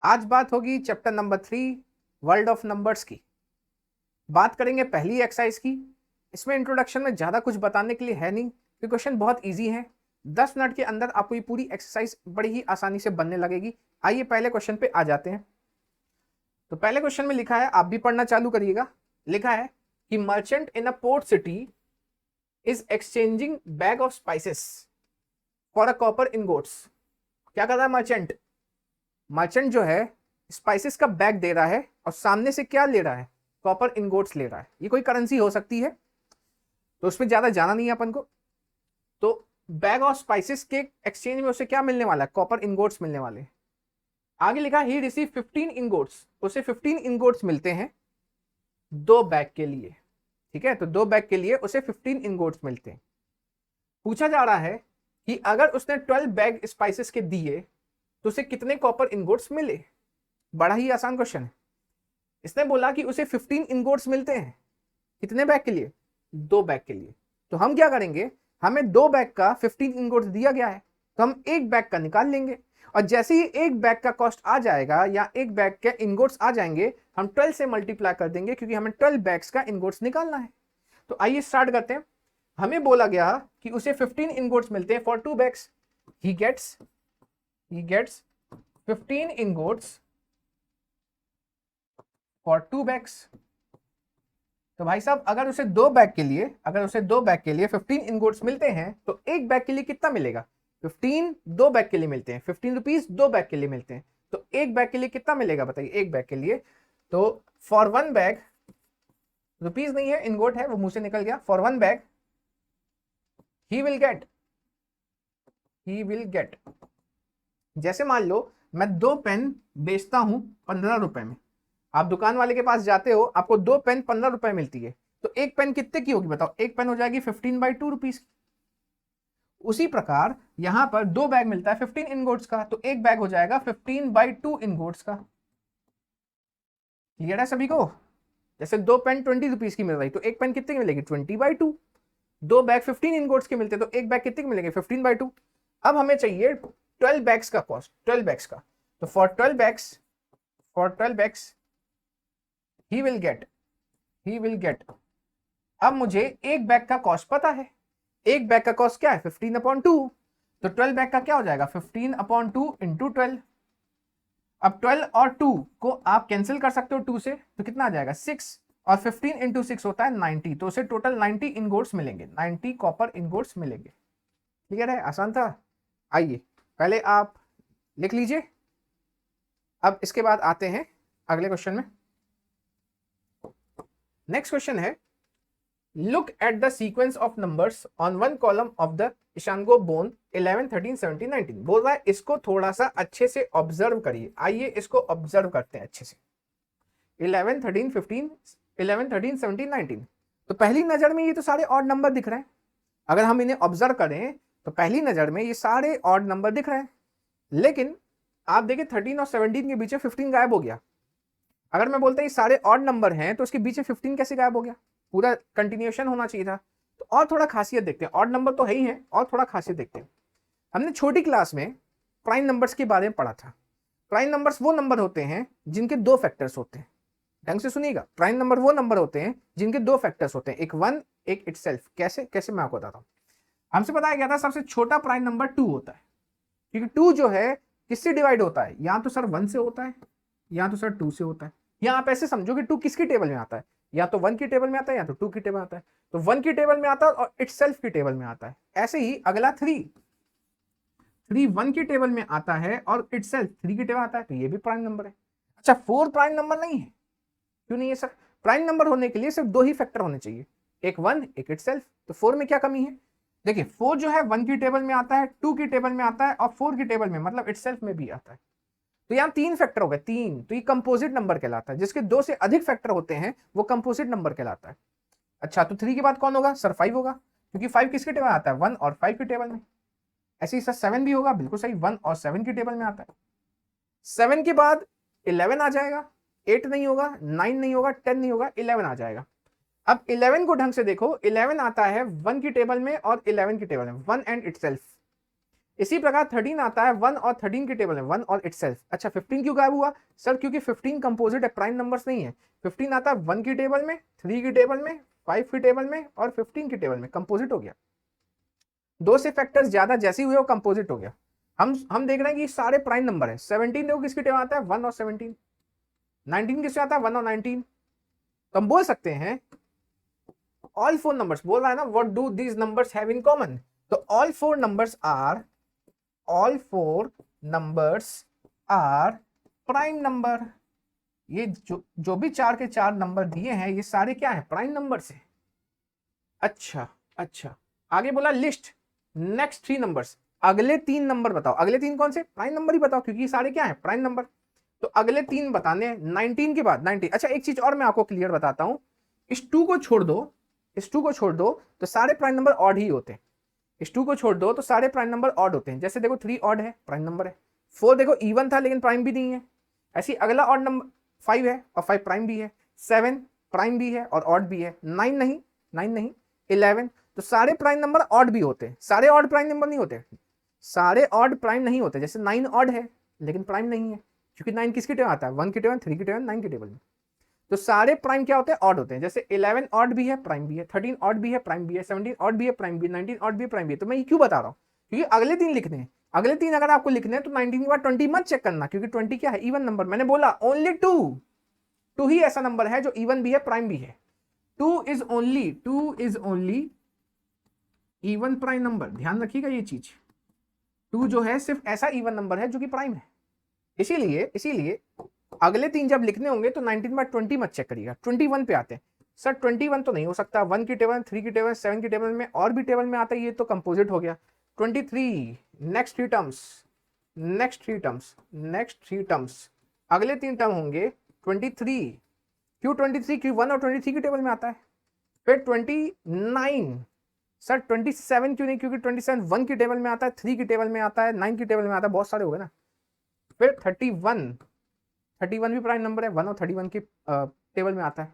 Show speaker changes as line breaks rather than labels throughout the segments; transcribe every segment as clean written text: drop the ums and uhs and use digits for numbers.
आज बात होगी chapter number 3 world of numbers की। बात करेंगे पहली एक्सरसाइज की। इसमें इंट्रोडक्शन में ज़्यादा कुछ बताने के लिए है नहीं, ये क्वेश्चन बहुत इजी है। 10 मिनट के अंदर आपको ये पूरी एक्सरसाइज बड़ी ही आसानी से बनने लगेगी। आइए पहले क्वेश्चन पे आ जाते हैं। तो पहले क्वेश्चन में लिखा है, आप भी पढ़ना चालू करिएगा। लिखा है कि merchant in a port city is exchanging bag of spices for a copper ingots. क्या कर रहा है मर्चेंट? मर्चेंट जो है स्पाइसेस का बैग दे रहा है और सामने से क्या ले रहा है? कॉपर इनगोट्स ले रहा है। ये कोई करेंसी हो सकती है, तो उसमें ज्यादा जाना नहीं है अपन को। तो बैग ऑफ स्पाइसेस के एक्सचेंज में उसे क्या मिलने वाला है? कॉपर इनगोट्स मिलने वाले हैं। आगे लिखा ही रिसीव 15 इनगोट्स, उसे 15 इनगोट्स मिलते हैं 2 बैग के लिए। ठीक है, तो 2 बैग के लिए उसे 15 इनगोट्स मिलते हैं। पूछा जा रहा है कि अगर उसने 12 बैग स्पाइसेस के दिए तो उसे कितने कॉपर इनगोट्स मिले। बड़ा ही आसान क्वेश्चन है। इसने बोला कि उसे 15 इनगोट्स मिलते हैं कितने बैग के लिए? 2 बैग के लिए। तो हम क्या करेंगे, हमें 2 बैग का 15 इनगोट्स दिया गया है, तो हम एक बैग का निकाल लेंगे। और जैसे ही एक बैग का कॉस्ट आ जाएगा या एक बैग के इनगोट्स आ जाएंगे, हम 12 से मल्टीप्लाई कर देंगे, क्योंकि हमें 12 बैग्स का इनगोट्स निकालना है। तो आइए स्टार्ट करते हैं। हमें बोला गया कि उसे 15 इनगोट्स मिलते हैं for 2 bags. He gets 15 ingots for 2 bags. तो भाई साहब, अगर उसे 2 बैग के लिए 15 इनगोट्स मिलते हैं, तो एक बैग के लिए कितना मिलेगा? 15 2 बैग के लिए मिलते हैं, 15 रुपीज 2 बैग के लिए मिलते हैं। तो एक बैग के लिए कितना मिलेगा बताइए? एक बैग के लिए तो फॉर 1 बैग, रुपीज नहीं है, इनगोट है, वो मुंह से निकल गया। For 1 bag he will get, जैसे मान लो मैं 2 पेन बेचता हूं 15 रुपए में। आप दुकान वाले के पास जाते हो, आपको 2 पेन 15 रुपए मिलती है, तो एक पेन कितने की होगी बताओ? एक पेन हो जाएगी 15/2 रुपीज की। उसी प्रकार यहां पर 2 बैग मिलता है 15 इनगोट्स का, तो एक बैग हो जाएगा 15/2 इनगोट्स का। क्लियर है सभी को? जैसे 2 पेन 20 रुपीज की मिल रही, तो एक पेन कितने की मिलेगी? 20/2। 2 बैग 15 इनगोट्स के मिलते, तो एक बैग कितने के मिलेंगे? 15/2। अब हमें चाहिए 12 बैग्स का कॉस्ट, 12 बैग्स का। तो for 12 bags he will get. अब मुझे एक बैग का कॉस्ट पता है। एक बैग का कॉस्ट क्या है? 15/2। तो 12 बैग का क्या हो जाएगा? 15/2 इंटू 12। अब 12 और 2 को आप कैंसिल कर सकते हो 2 से, तो कितना आ जाएगा? 6। और 15 इंटू 6 होता है 90, तो उसे टोटल 90 इनगोट्स मिलेंगे, 90 कॉपर इनगोट्स मिलेंगे। क्लियर है? आसान था। आइए पहले आप लिख लीजिए। अब इसके बाद आते हैं अगले क्वेश्चन में। नेक्स्ट क्वेश्चन है, look at the sequence of numbers on one column of the Ishango bone 11, 13, 17, 19। बोल रहा है इसको थोड़ा सा अच्छे से ऑब्जर्व करिए। आइए इसको ऑब्जर्व करते हैं अच्छे से। 11, 13, 15, 11, 13, 17, 19। तो पहली नजर में ये तो सारे ऑड नंबर दिख रहे हैं। अगर हम इन्हें ऑब्जर्व करें तो पहली नजर में ये सारे ऑड नंबर दिख रहे हैं। लेकिन आप देखिए 13 और 17 के बीच में 15 गायब हो गया। अगर मैं बोलता ये सारे ऑड नंबर हैं, तो उसके बीच में 15 कैसे गायब हो गया? पूरा कंटिन्यूएशन होना चाहिए था। तो और थोड़ा खासियत देखते हैं। ऑड नंबर तो है ही है, और थोड़ा खासियत देखते हैं। हमने छोटी क्लास में प्राइम नंबर्स के बारे में पढ़ा था। प्राइम नंबर्स वो नंबर होते हैं जिनके 2 फैक्टर्स होते हैं। ढंग से सुनिएगा, प्राइम नंबर वो नंबर होते हैं जिनके 2 फैक्टर्स होते हैं, एक 1 एक इटसेल्फ। कैसे कैसे मैं आपको बताता हूँ। हमसे बताया गया था सबसे छोटा प्राइम नंबर 2 होता है, क्योंकि 2 जो है किससे डिवाइड होता है? या तो सर 1 से होता है, या तो सर 2 से होता है। या आप ऐसे समझो कि 2 किसकी टेबल में आता है? या तो 1 की टेबल में आता है, या तो 2 की टेबल में आता है। तो 1 की टेबल में आता है और इटसेल्फ की टेबल में आता है। ऐसे ही अगला 3 1 की टेबल में आता है और इटसेल्फ 3 की टेबल में आता है, तो ये भी प्राइम नंबर है। अच्छा, 4 प्राइम नंबर नहीं है? क्यों नहीं है सर? प्राइम नंबर होने के लिए सिर्फ 2 ही फैक्टर होने चाहिए, एक 1 एक इटसेल्फ। तो 4 में क्या कमी है? देखिए 4 जो है 1 की टेबल में आता है, 2 की टेबल में आता है, और 4 की टेबल में मतलब इटसेल्फ में भी आता है। तो यहाँ 3 फैक्टर हो गए, 3। तो ये कंपोजिट नंबर कहलाता है। जिसके 2 से अधिक फैक्टर होते हैं वो कंपोजिट नंबर कहलाता है। अच्छा, तो 3 के बाद कौन होगा सर? 5 होगा, क्योंकि 5 किसके टेबल में आता है? 1 और 5 की टेबल में। ऐसे ही सर 7 भी होगा, बिल्कुल सही, 1 और 7 की टेबल में आता है। 7 के बाद 11 आ जाएगा, 8 नहीं होगा, 9 नहीं होगा, 10 नहीं होगा, 11 आ जाएगा। अब 11 को ढंग से देखो, 11 आता है 1 की टेबल में और 11 की टेबल में, 1 एंड इटसेल्फ। इसी प्रकार 13 आता है 1 और 13 की टेबल में, 1 और इटसेल्फ। अच्छा 15 क्यों गायब हुआ सर? क्योंकि 15 कंपोजिट है, प्राइम नंबर्स नहीं है। 15 आता है 1 की टेबल में, 3 की टेबल में, 5 की टेबल में और 15 की टेबल में, कंपोजिट हो गया। दो से फैक्टर्स ज्यादा जैसे ही हुए वो कंपोजिट हो गया। हम देख रहे हैं कि सारे प्राइम नंबर है। 17 देखो किसकी टेबल आता है, 1 और 17। 19 किससे आता है, 1 और 19। तो हम बोल सकते हैं ऑल फोर नंबर्स, बोल रहा है ना what do these numbers have in common. तो all four numbers are prime number. ये जो भी 4 के 4 नंबर दिए हैं ये सारे क्या है, प्राइम नंबर से। अच्छा आगे बोला लिस्ट नेक्स्ट 3 नंबर्स, अगले 3 नंबर बताओ। अगले 3 कौन से, प्राइम नंबर ही बताओ, क्योंकि ये सारे क्या है, प्राइम नंबर। तो अगले 3 बताने 19 के बाद 19। अच्छा एक चीज और मैं आपको क्लियर बताता हूं, इस 2 को छोड़ दो, इस 2 को छोड़ दो तो सारे प्राइम नंबर ऑड ही होते हैं। इस 2 को छोड़ दो तो सारे प्राइम नंबर ऑड होते हैं। जैसे देखो 3 ऑड है, प्राइम नंबर है। 4 देखो इवन था लेकिन प्राइम भी नहीं है। ऐसी अगला ऑड नंबर 5 है और 5 प्राइम भी है। 7 प्राइम भी है और ऑड भी है। 9 नहीं, 9 नहीं। 11, तो सारे प्राइम नंबर ऑड भी होते हैं। सारे ऑड प्राइम नंबर नहीं होते, सारे ऑड प्राइम नहीं होते। जैसे 9 ऑड है लेकिन प्राइम नहीं है, क्योंकि 9 किसकी टेबल आता है, 1 की टेबल, 3 की टेबल, 9 की टेबल में। तो सारे प्राइम क्या होते हैं, ऑड होते हैं। जैसे 11 ऑड भी है, प्राइम भी है। 13 ऑड भी है, प्राइम भी है। 17 ऑड भी है, प्राइम भी है। 19 ऑड भी है, प्राइम भी है। तो मैं ये क्यों बता रहा हूँ, क्योंकि अगले 3 लिखने हैं। अगले 3 अगर आपको लिखने हैं तो 19 के बाद 20 मत चेक करना, क्योंकि 20 क्या है, इवन नंबर। मैंने बोला ओनली 2 ही ऐसा नंबर है जो इवन भी है, प्राइम भी है। 2 is only even prime number. ध्यान रखिएगा ये चीज, 2 जो है सिर्फ ऐसा इवन नंबर है जो कि प्राइम है। इसीलिए अगले 3 जब लिखने होंगे तो 19 बाय 20 मत चेक करिएगा, 21 पे आते हैं। सर 21 तो नहीं हो सकता, 1 की टेबल, 3 की टेबल, 7 की टेबल में और भी टेबल में आता है, ये तो कंपोजिट हो गया। 23 नेक्स्ट 3 टर्म्स, अगले 3 टर्म होंगे 23। क्यों 23, क्यों 1 और 23 की टेबल में आता है। फिर 29, सर 27 क्यों नहीं, क्योंकि 27 1 की टेबल में आता है, 3 की टेबल में आता है, 9 की टेबल में आता है, बहुत सारे हो गए ना। फिर 31 भी प्राइम नंबर है, 1 और 31 की टेबल में आता है।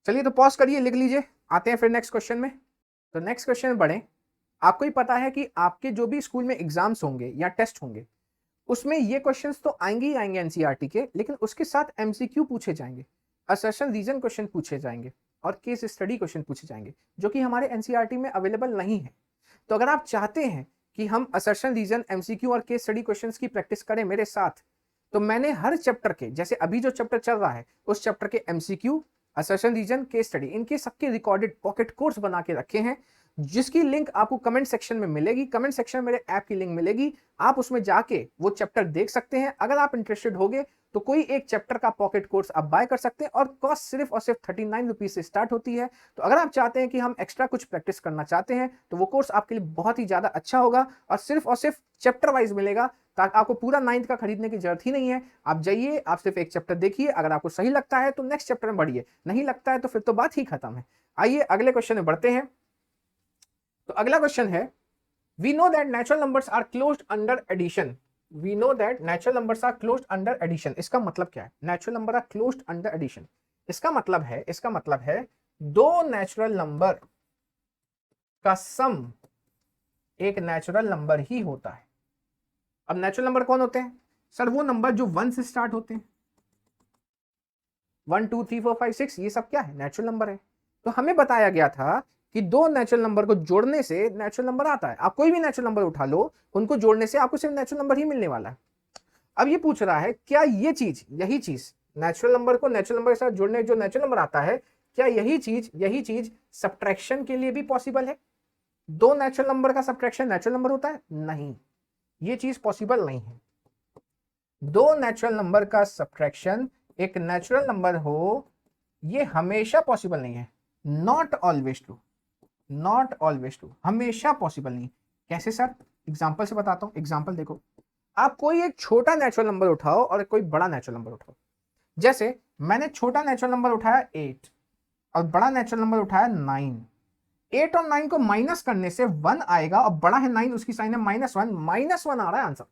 चलिए तो पॉज करिए, लिख लीजिए, आते हैं फिर नेक्स्ट क्वेश्चन में। तो नेक्स्ट क्वेश्चन में बढ़े। आपको ही पता है कि आपके जो भी स्कूल में एग्जाम्स होंगे या टेस्ट होंगे उसमें ये क्वेश्चंस तो आएंगे ही आएंगे एनसीईआरटी के, लेकिन उसके साथ एमसीक्यू पूछे जाएंगे, असर्शन रीजन क्वेश्चन पूछे जाएंगे और केस स्टडी क्वेश्चन पूछे जाएंगे, जो कि हमारे एनसीईआरटी में अवेलेबल नहीं है। तो अगर आप चाहते हैं कि हम असर्शन रीजन, एमसीक्यू और केस स्टडी क्वेश्चंस की प्रैक्टिस करें मेरे साथ, तो मैंने हर चैप्टर के, जैसे अभी जो चैप्टर चल रहा है उस चैप्टर के MCQ, assertion reason, case study, इनके सबके रिकॉर्डेड पॉकेट कोर्स बना के रखे हैं, जिसकी लिंक आपको कमेंट सेक्शन में मिलेगी। कमेंट सेक्शन में मेरे ऐप की लिंक मिलेगी, आप उसमें जाके वो चैप्टर देख सकते हैं। अगर आप इंटरेस्टेड होगे तो कोई एक चैप्टर का पॉकेट कोर्स आप बाय कर सकते हैं और कॉस्ट सिर्फ और सिर्फ 39 रुपीज से स्टार्ट होती है। तो अगर आप चाहते हैं कि हम एक्स्ट्रा कुछ प्रैक्टिस करना चाहते हैं तो वो कोर्स आपके लिए बहुत ही ज्यादा अच्छा होगा और सिर्फ चैप्टर वाइज मिलेगा, ताकि आपको पूरा 9th का खरीदने की जरूरत ही नहीं है। आप जाइए, आप सिर्फ एक चैप्टर देखिए, अगर आपको सही लगता है तो नेक्स्ट चैप्टर में बढ़िए, नहीं लगता है तो फिर तो बात ही खत्म है। आइए अगले क्वेश्चन में बढ़ते हैं। तो अगला क्वेश्चन है, we know that natural numbers are closed under addition. We know that natural numbers are closed under addition. इसका मतलब क्या है, natural number are closed under addition. इसका मतलब है दो नेचुरल नंबर का सम एक नेचुरल नंबर ही होता है। अब नेचुरल नंबर कौन होते हैं सर, वो नंबर जो 1 से स्टार्ट होते हैं। 1 2 3 4 5 6 ये सब क्या है, नेचुरल नंबर है। तो हमें बताया गया था कि दो नेचुरल नंबर को जोड़ने से नेचुरल नंबर आता है। आप कोई भी नेचुरल नंबर उठा लो, उनको जोड़ने से आपको सिर्फ नेचुरल नंबर ही मिलने वाला है। अब ये पूछ रहा है क्या ये चीज, यही चीज नेचुरल नंबर को नेचुरल नंबर के साथ जोड़ने जो नेचुरल नंबर आता है, क्या यही चीज सब्ट्रैक्शन के लिए भी पॉसिबल है। दो नेचुरल नंबर का सब्ट्रैक्शन नेचुरल नंबर होता है, नहीं, ये चीज पॉसिबल नहीं है। दो नेचुरल नंबर का सब्ट्रैक्शन एक नेचुरल नंबर हो, ये हमेशा पॉसिबल नहीं है। नॉट ऑलवेज ट्रू, हमेशा पॉसिबल नहीं। कैसे सर, एग्जांपल से बताता हूं। एग्जांपल देखो, आप कोई एक छोटा नेचुरल नंबर उठाओ और कोई बड़ा नेचुरल नंबर उठाओ। जैसे मैंने छोटा नेचुरल नंबर उठाया 8 और बड़ा नेचुरल नंबर उठाया 9। 8 और 9 को माइनस करने से 1 आएगा और बड़ा है 9, उसकी साइन है -1 आ रहा है आंसर।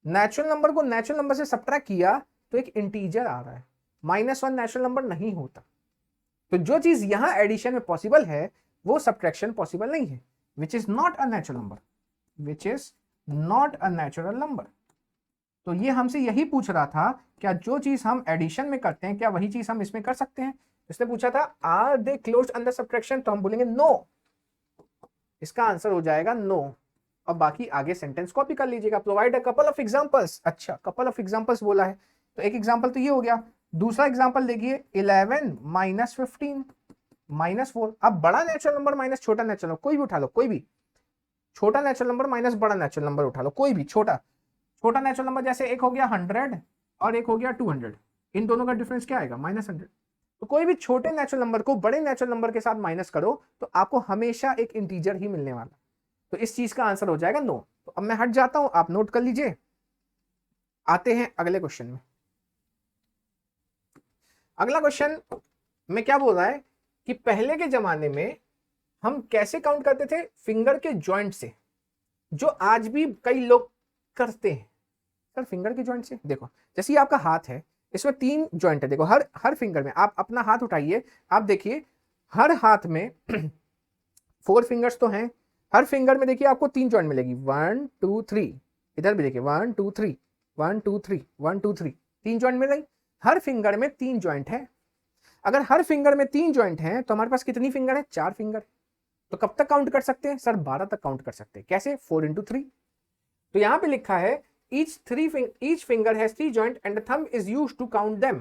नेचुरल नंबर को नेचुरल नंबर से सब्ट्रैक्ट किया तो एक इंटीजर आ रहा है, -1 नेचुरल नंबर नहीं होता। तो जो चीज यहां एडिशन में पॉसिबल है वो सब्ट्रैक्शन पॉसिबल नहीं है, which is not a natural number, which is not a natural number. तो ये हमसे यही पूछ रहा था, क्या जो चीज हम एडिशन में करते हैं क्या वही चीज हम इसमें कर सकते हैं। इसने पूछा था are they closed under subtraction, तो हम बोलेंगे नो, इसका आंसर हो जाएगा नो। और बाकी आगे सेंटेंस कॉपी कर लीजिएगा। Provide a couple of examples, अच्छा कपल ऑफ एग्जांपल्स बोला है, तो एक एग्जांपल तो ये हो गया। दूसरा एग्जांपल देखिए 11 माइनस 15 माइनस 4। अब बड़ा नेचुरल नंबर माइनस छोटा नेचुरल नंबर, कोई भी उठा लो, कोई भी छोटा नेचुरल नंबर माइनस बड़ा नेचुरल नंबर उठा लो, कोई भी छोटा छोटा नेचुरल नंबर। जैसे एक हो गया 100 और एक हो गया 200, इन दोनों का डिफरेंस क्या आएगा, -100। तो कोई भी छोटे नेचुरल नंबर को बड़े नेचुरल नंबर के साथ माइनस करो तो आपको हमेशा एक इंटीजर ही मिलने वाला। तो इस चीज का आंसर हो जाएगा नो। तो अब मैं हट जाता हूं, आप नोट कर लीजिए। आते हैं अगले क्वेश्चन में। अगला क्वेश्चन में क्या बोल रहा है कि पहले के जमाने में हम कैसे काउंट करते थे, फिंगर के जॉइंट से, जो आज भी कई लोग करते हैं। सर फिंगर के जॉइंट से, देखो जैसे ये आपका हाथ है, इसमें 3 जॉइंट है। देखो हर हर फिंगर में, आप अपना हाथ उठाइए, आप देखिए हर हाथ में 4 फिंगर्स तो हैं। हर फिंगर में देखिए आपको 3 जॉइंट मिलेगी, 1 2 3। इधर भी देखिए 1 2 3 1 2 3 1 2 3, 3 जॉइंट मिल रही। हर फिंगर में 3 जॉइंट है। अगर हर फिंगर में 3 जॉइंट हैं तो हमारे पास कितनी फिंगर है, 4 फिंगर। तो कब तक काउंट कर सकते हैं सर, 12 तक काउंट कर सकते हैं। कैसे, 4 × 3। तो यहां पे लिखा है each finger has 3 joint and the thumb is used to count them।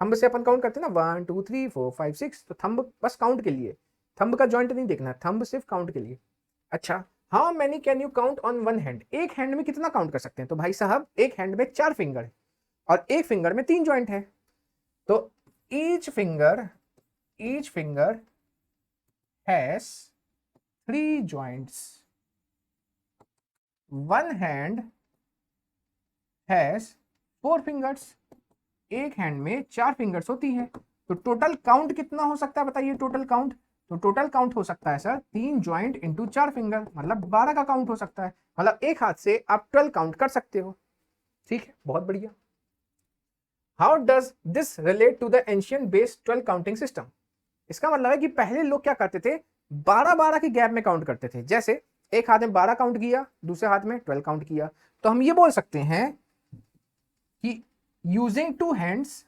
Thumb से अपन काउंट करते हैं ना, 1 2 3 4 5 6। तो थंब बस काउंट के लिए, थंब का जॉइंट नहीं देखना, थंब सिर्फ काउंट के लिए। अच्छा, how many can you count on one hand, एक हैंड में कितना काउंट कर सकते हैं। तो भाई साहब एक हैंड में 4 फिंगर है और एक फिंगर में 3 जॉइंट है। तो each finger has 3 joints, one hand has 4 fingers, एक हैंड में 4 फिंगर्स होती है। तो टोटल काउंट कितना हो सकता है बताइए, टोटल काउंट। तो टोटल काउंट हो सकता है सर 3 जॉइंट इंटू 4 फिंगर, मतलब 12 का काउंट हो सकता है। मतलब एक हाथ से आप 12 काउंट कर सकते हो। ठीक है, बहुत बढ़िया। How does this relate to the ancient base 12 counting system. इसका मतलब है कि पहले लोग क्या करते थे, 12-12 के गैप में काउंट करते थे। जैसे एक हाथ में 12 काउंट किया, दूसरे हाथ में 12 काउंट किया। तो हम ये बोल सकते हैं कि using two hands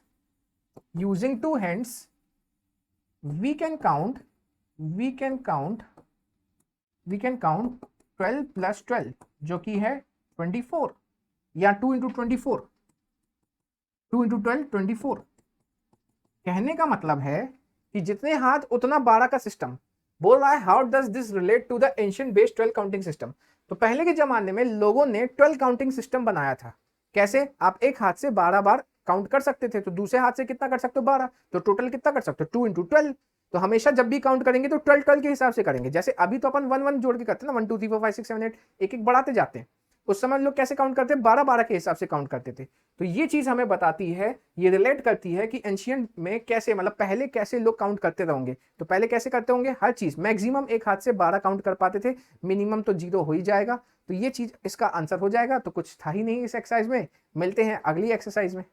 we can count 12 + 12 जो कि है 24, या 2 × 24, 2 × 12 24। कहने का मतलब है कि जितने हाथ उतना 12 का सिस्टम। बोल रहा है how does this relate to the ancient base 12 counting system. तो पहले के जमाने में लोगों ने 12 काउंटिंग सिस्टम बनाया था। कैसे, आप एक हाथ से 12 बार काउंट कर सकते थे, तो दूसरे हाथ से कितना कर सकते हो, 12। तो टोटल कितना कर सकते हो, 2 × 12। तो हमेशा जब भी काउंट करेंगे तो 12 के हिसाब से करेंगे। जैसे अभी तो अपन 1 1 जोड़ के करते हैं ना, 1 2 3 4 5 6 7 8, एक एक बढ़ाते जाते हैं। उस समय लोग कैसे काउंट करते हैं, 12-12 के हिसाब से काउंट करते थे। तो ये चीज हमें बताती है, ये रिलेट करती है कि एंशिएंट में कैसे, मतलब पहले कैसे लोग काउंट करते होंगे। तो पहले कैसे करते होंगे, हर चीज मैक्सिमम एक हाथ से 12 काउंट कर पाते थे, मिनिमम तो 0 हो ही जाएगा। तो ये चीज इसका आंसर हो जाएगा। तो कुछ था ही नहीं इस एक्सरसाइज में। मिलते हैं अगली एक्सरसाइज में।